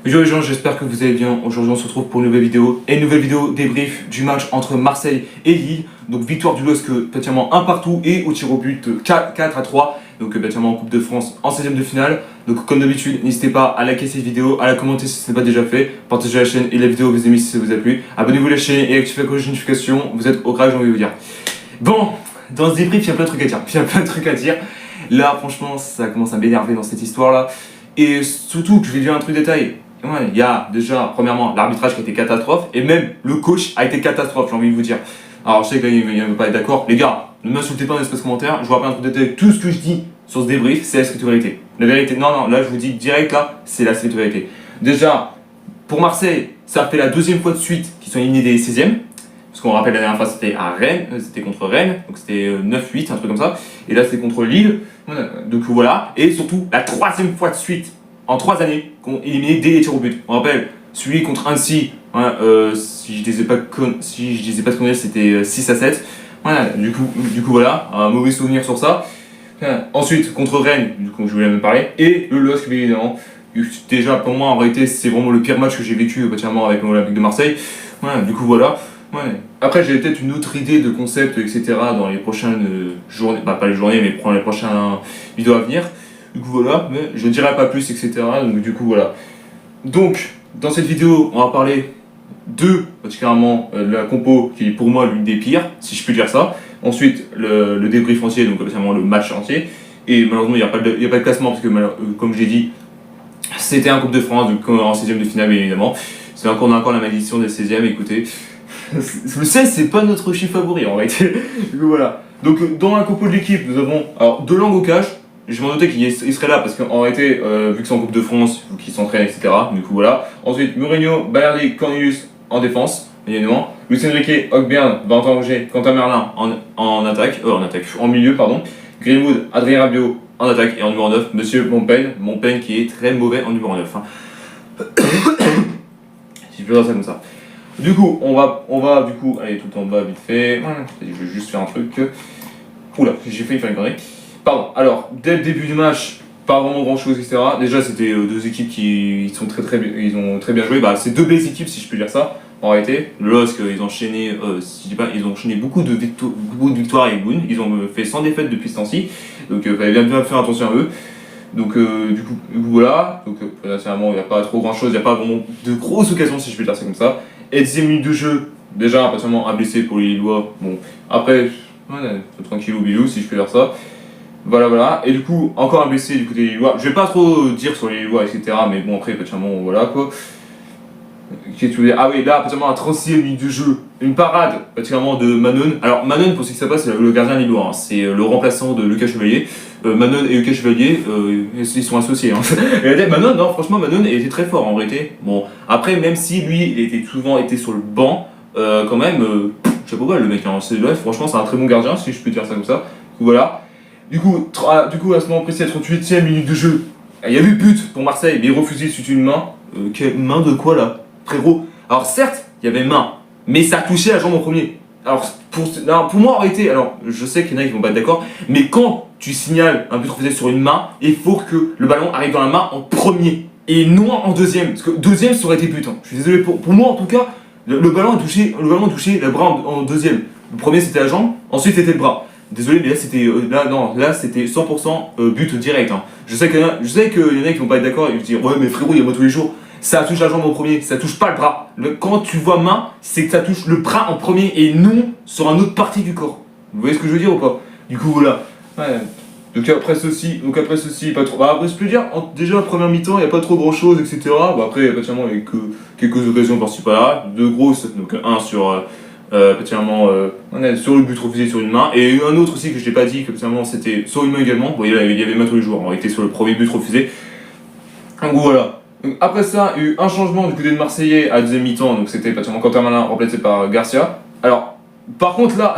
Bonjour les gens, j'espère que vous allez bien. Aujourd'hui on se retrouve pour une nouvelle vidéo. Et une nouvelle vidéo débrief du match entre Marseille et Lille. Donc victoire du LOSC pratiquement un partout et au tir au but 4-3. Donc pratiquement en Coupe de France en 16e de finale. Donc comme d'habitude, n'hésitez pas à liker cette vidéo, à la commenter si ce n'est pas déjà fait. Partagez la chaîne et la vidéo vous aimez si ça vous a plu. Abonnez-vous à la chaîne et activez la cloche de notification. Vous êtes au grave, j'ai envie de vous dire. Bon, dans ce débrief, il y a plein de trucs à dire. Là franchement ça commence à m'énerver dans cette histoire là. Et surtout que je vais dire un truc détail. Ouais, il y a déjà, premièrement, l'arbitrage qui a été catastrophe, et même le coach a été catastrophe, j'ai envie de vous dire. Alors, je sais qu'il ne veut pas être d'accord. Les gars, ne m'insultez pas dans l'espace commentaire, je vous rappelle un truc détail. Tout ce que je dis sur ce débrief, c'est la stricte vérité. La vérité, non, là, je vous dis direct, là, c'est la stricte vérité. Déjà, pour Marseille, ça fait la deuxième fois de suite qu'ils sont éliminés des 16e. Parce qu'on rappelle, la dernière fois, c'était à Rennes, c'était contre Rennes, donc c'était 9-8, un truc comme ça. Et là, c'est contre Lille. Donc voilà. Et surtout, la troisième fois de suite, en 3 années, qu'on éliminé dès les tirs au but. On rappelle, celui contre Annecy, si je disais pas ce qu'on est, c'était 6-7. Voilà, du coup voilà, un mauvais souvenir sur ça. Ensuite, contre Rennes, du coup, je voulais même parler, et le LOSC, évidemment. Déjà, pour moi, en réalité, c'est vraiment le pire match que j'ai vécu particulièrement avec l'Olympique de Marseille. Voilà, du coup, voilà. Ouais. Après, j'ai peut-être une autre idée de concept, etc. dans les prochaines journées, pas les journées, mais pour les prochaines vidéos à venir. Du coup voilà, mais je ne dirai pas plus, etc. Donc du coup voilà. Donc, dans cette vidéo, on va parler de, particulièrement, la compo qui est pour moi l'une des pires, si je peux dire ça. Ensuite, le débrief entier, donc particulièrement le match entier. Et malheureusement, il n'y a pas de classement, parce que comme je l'ai dit, c'était un Coupe de France, donc en 16e de finale, bien évidemment. On a encore la malédiction des 16e, écoutez. Le 16, c'est pas notre chiffre favori en réalité. Du coup voilà. Donc dans la compo de l'équipe, nous avons alors Delangue au cage. Je m'en doutais qu'il serait là parce qu'en réalité, vu que c'est en Coupe de France, il faut qu'il s'entraîne, etc. Du coup voilà. Ensuite, Mourinho, Balerdi, Cornelius en défense, bien évidemment. Lucien Riquet, Hogbern, Valentin Rouget, Quentin Merlin en milieu, pardon. Greenwood, Adrien Rabiot en attaque et en numéro 9, Monsieur Montaigne qui est très mauvais en numéro 9. Si je peux dire ça comme ça. Du coup, on va du coup aller tout en bas vite fait. Je vais juste faire un truc. Oula, j'ai failli faire une connerie. Pardon. Alors, dès le début du match, pas vraiment grand chose, etc. Déjà, c'était deux équipes qui sont ils ont très bien joué. Bah, c'est deux belles équipes, si je peux dire ça. En réalité, le LOSC, ils ont enchaîné, ils ont enchaîné beaucoup de victoires et Boone. Ils ont fait 100 défaites depuis ce temps-ci. Donc, il fallait bien faire attention à eux. Donc, du coup voilà. Donc, naturellement, il n'y a pas trop grand chose. Il n'y a pas vraiment de grosses occasions, si je peux dire ça comme ça. Et 10e minute de jeu, déjà, partiellement un blessé pour les Lillois. Bon, après, tranquille au bilou, si je peux dire ça. Voilà. Et du coup, encore un blessé du côté des Lillois. Je vais pas trop dire sur les Lillois, etc. Mais bon, après, partiellement, voilà quoi. Qu'est-ce que tu veux dire ? Ah oui, là, partiellement, à 36e minute de jeu, une parade, particulièrement de Manon. Alors, Manon, pour ce qui ça passe, c'est le gardien lillois. C'est le remplaçant de Lucas Chevalier. Manon et Lucas Chevalier, ils sont associés. Et Manon, non, franchement, Manon était très fort en réalité. Bon, après, même si lui, il était souvent sur le banc, quand même, chapeau bas le mec. Franchement, c'est un très bon gardien, si je peux dire ça comme ça. Du coup, voilà. Du coup, à ce moment précis, à 38e minute de jeu, il y a eu but pour Marseille, mais il refusait suite une main. Quelle main de quoi là, frérot? Alors certes, il y avait main, mais ça touchait la jambe en premier. Alors pour moi en réalité, alors je sais qu'il y en a qui vont pas être d'accord, mais quand tu signales un but refusé sur une main, il faut que le ballon arrive dans la main en premier et non en deuxième, parce que deuxième ça aurait été but. Je suis désolé pour moi en tout cas, le ballon a touché le bras en deuxième. Le premier c'était la jambe, ensuite c'était le bras. Désolé, mais là c'était 100% but direct. Je sais qu'il y en a qui vont pas être d'accord et vont dire ouais mais frérot il y a moi tous les jours. Ça touche la jambe en premier, ça touche pas le bras. Quand tu vois main, c'est que ça touche le bras en premier et non sur une autre partie du corps. Vous voyez ce que je veux dire ou pas? Du coup voilà. Ouais. Donc après ceci, pas trop. Bah après je peux dire, déjà la première mi-temps, il n'y a pas trop grand chose, etc. Bah après particulièrement il y a que quelques occasions par-ci par-là, deux grosses, donc un sur particulièrement sur le but refusé sur une main, et un autre aussi que je n'ai pas dit, que particulièrement c'était sur une main également. Bon, il y avait main tous les jours, on était sur le premier but refusé. Donc voilà. Donc, après ça, il y a eu un changement du côté de Marseillais à deuxième mi-temps, donc c'était particulièrement Quentin Merlin remplacé par Garcia. Alors, par contre là,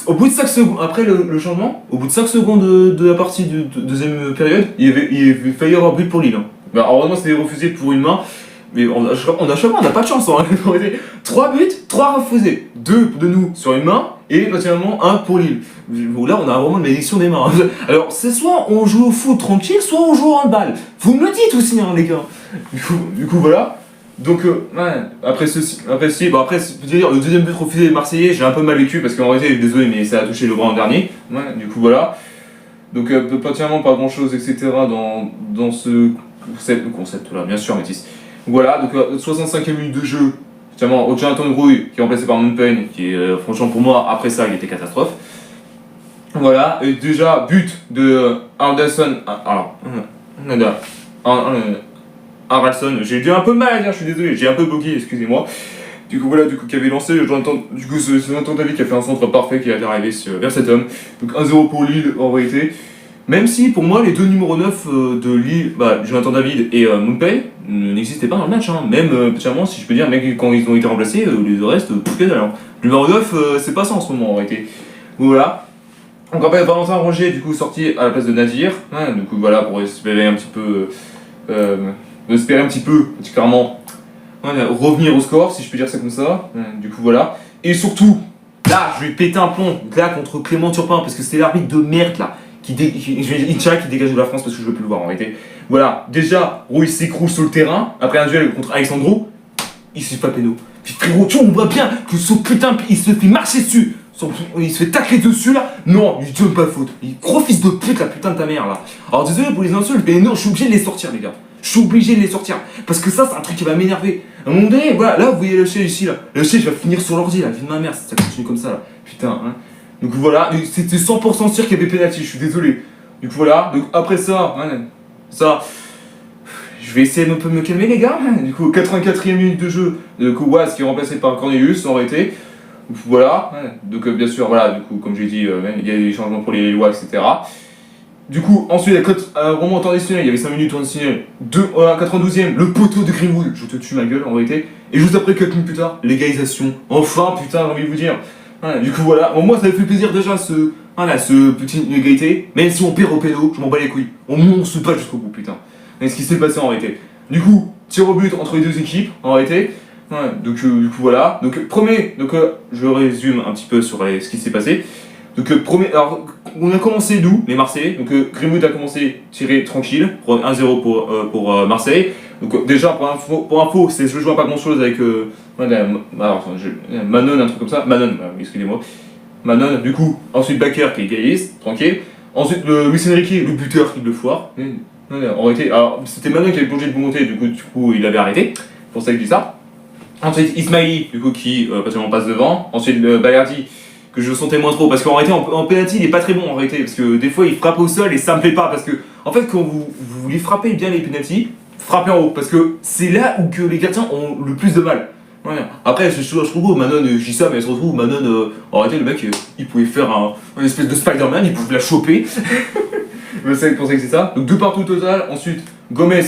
au bout de 5 secondes, après le changement, au bout de 5 secondes de la partie de deuxième période, il avait failli y avoir but pour Lille. Bah, heureusement c'était refusé pour une main, mais on a pas de chance. 3 buts, 3 refusés. 2 de nous sur une main, et particulièrement un pour Lille. Bon, là, on a vraiment une malédiction des mains. Alors, c'est soit on joue au foot tranquille, soit on joue au handball. Vous me le dites aussi, hein, les gars. Du coup voilà. Donc, ouais, après, je veux dire, le deuxième but refusé des Marseillais, j'ai un peu mal vécu parce qu'en réalité, désolé, mais ça a touché le bras en dernier. Ouais, du coup, voilà. Donc, particulièrement pas grand chose, etc. dans ce concept-là, bien sûr, Métis. Voilà, donc, 65e minute de jeu. Particulièrement, Jonathan Rouille, qui est remplacé par Moonpen, qui est, franchement, pour moi, après ça, il était catastrophe. Voilà, et déjà, but de Anderson. Alors, Haralson, j'ai eu un peu mal à dire, je suis désolé, j'ai un peu bogué, excusez-moi. Du coup, voilà, qui avait lancé, c'est Jonathan David qui a fait un centre parfait qui est arrivé vers cet homme. Donc 1-0 pour Lille en réalité. Même si pour moi, les deux numéros 9 de Lille, Jonathan David et Moonpay, n'existaient pas dans le match. Hein. Même, particulièrement, si je peux dire, même quand ils ont été remplacés, les restes, que dalle. Hein. Le numéro 9, c'est pas ça en ce moment en réalité. Voilà. On rappelle Valentin Rongier, du coup, sorti à la place de Nadir. Hein, du coup, voilà, pour espérer un petit peu. Clairement, revenir au score, si je peux dire ça comme ça. Du coup, voilà. Et surtout, là, je vais péter un plomb, là, contre Clément Turpin, parce que c'était l'arbitre de merde, là, qui dégage de la France, parce que je veux plus le voir, en réalité. Voilà, déjà, Rui s'écroule sur le terrain, après un duel contre Alexandro, il se fait pas péno. Puis frérot, tu vois, on voit bien que ce putain, il se fait marcher dessus. Il se fait tacler dessus là. Non, il te donne pas faute. Il gros fils de pute, la putain de ta mère là. Alors désolé pour les insultes, mais non, je suis obligé de les sortir, les gars. Je suis obligé de les sortir. Parce que ça, c'est un truc qui va m'énerver. À un moment donné, voilà, là, vous voyez le chien ici là. Le chien, je vais finir sur l'ordi là, vie de ma mère, si ça continue comme ça là. Putain, hein. Donc voilà, c'était 100% sûr qu'il y avait pénalty, je suis désolé. Du coup voilà, donc après ça, je vais essayer de me calmer les gars. Du coup, 84e minute de jeu, de Kouwas qui est remplacé par Cornelius, en réalité. Voilà, donc bien sûr, voilà, du coup, comme j'ai dit, il y a des changements pour les lois, etc. Du coup, ensuite, vraiment en temps additionnel, il y avait 5 minutes en temps additionnel, 92e, le poteau de Greenwood, je te tue ma gueule en réalité, et juste après, 4 minutes plus tard, l'égalisation, enfin, putain, j'ai envie de vous dire. Du coup, voilà, bon, moi ça m'a fait plaisir déjà ce petit égalité, même si on perd au pédo, je m'en bats les couilles, on se bat jusqu'au bout, putain. Et ce qui s'est passé en réalité. Du coup, tir au but entre les deux équipes, en réalité. Du coup voilà. Donc je résume un petit peu sur ce qui s'est passé. Donc alors on a commencé nous, les Marseillais. Donc Greenwood a commencé tiré tranquille, 1-0 pour Marseille. Donc déjà pour info, je joue pas grand chose avec Manon, un truc comme ça. Manon, excusez-moi. Manon. Du coup ensuite Bakker qui égalise, tranquille. Ensuite Luis Enrique, le buteur qui le foire. En réalité, alors c'était Manon qui avait plongé de bon côté, du coup il avait arrêté. C'est pour ça que je dis ça. Ensuite, Ismaili, du coup, qui pratiquement passe devant. Ensuite, Balerdi, que je sentais moins trop. Parce qu'en réalité, en penalty, il est pas très bon en réalité. Parce que des fois, il frappe au sol et ça me plaît pas. Parce que, en fait, quand vous voulez frapper bien les penalty, frappez en haut. Parce que c'est là où que les gardiens ont le plus de mal. Voilà. Après, je trouve beau, Manon, je dis ça, mais elle se retrouve, Manon, en réalité, le mec, il pouvait faire une espèce de Spider-Man, il pouvait la choper. C'est pour ça que c'est ça. Donc, 2 partout au total. Ensuite, Gomez.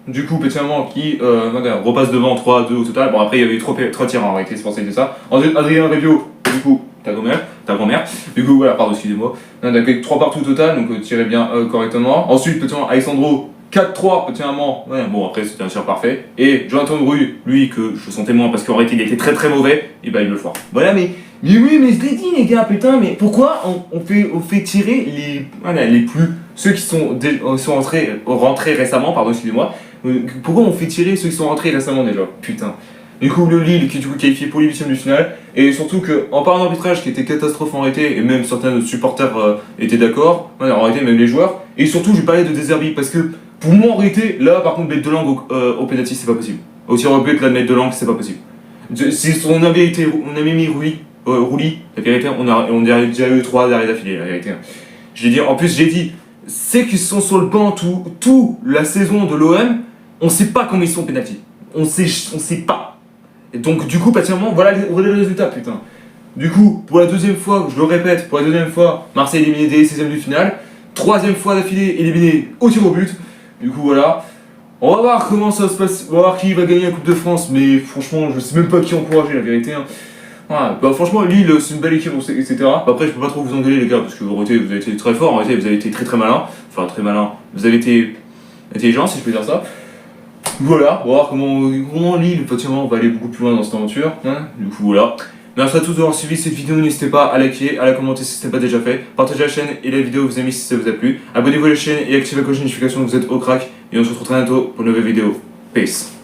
Du coup, Pétiamment qui repasse devant 3-2 au total. Bon, après, il y avait eu 3 tirs en réalité, c'est pour ça que c'est ça. Ensuite, Adrien Rabiot, du coup, ta grand-mère. Du coup, voilà, pardon, excusez-moi. Avec 3 partout au total, donc tirez bien correctement. Ensuite, Pétiamment, Alexandro, 4-3, Pétiamment. Ouais, bon, après, c'était un tir parfait. Et Jonathan Bru, lui, que je sentais moins parce qu'en réalité, il était très très mauvais, et bah, il le foire. Voilà, mais oui, mais je l'ai dit, les gars, putain, mais pourquoi on fait tirer les plus. Ceux qui sont rentrés récemment, pardon, excusez-moi. Pourquoi on fait tirer ceux qui sont rentrés récemment déjà? Putain. Du coup, le Lille qui est du coup qualifié pour les 8ème de finale. Et surtout qu'en parlant d'arbitrage qui était catastrophe en réalité, et même certains de nos supporters étaient d'accord, en réalité même les joueurs. Et surtout, je vais parler de Deserbi parce que pour moi en réalité, là par contre, mettre de langue au penalty, c'est pas possible. Au tir au but, là de mettre de langue, c'est pas possible. Si on avait mis Rouli, la vérité, on a déjà eu 3 arrêts d'affilée, la vérité. En plus, j'ai dit, c'est qu'ils sont sur le banc toute la saison de l'OM. On sait pas comment ils sont pénalty. On sait pas. Et donc, du coup, patiemment, voilà les résultats, putain. Du coup, pour la deuxième fois, je le répète, Marseille éliminé dès les 16ème de finale. 3e fois d'affilée éliminé au tir au but. Du coup, voilà. On va voir comment ça se passe. On va voir qui va gagner la Coupe de France. Mais franchement, je sais même pas qui encourager, la vérité. Hein. Voilà. Franchement, Lille, c'est une belle équipe, etc. Après, je peux pas trop vous engueuler, les gars, parce que vous avez été très fort, vous avez été très très malin. Enfin, très malin. Vous avez été intelligent, si je peux dire ça. Voilà, on va voir comment Lille, effectivement, va aller beaucoup plus loin dans cette aventure. Du coup, voilà. Merci à tous d'avoir suivi cette vidéo, n'hésitez pas à liker, à la commenter si ce n'est pas déjà fait, partagez la chaîne et la vidéo vos amis si ça vous a plu, abonnez-vous à la chaîne et activez la cloche de notification, vous êtes au crack, et on se retrouve très bientôt pour une nouvelle vidéo. Peace.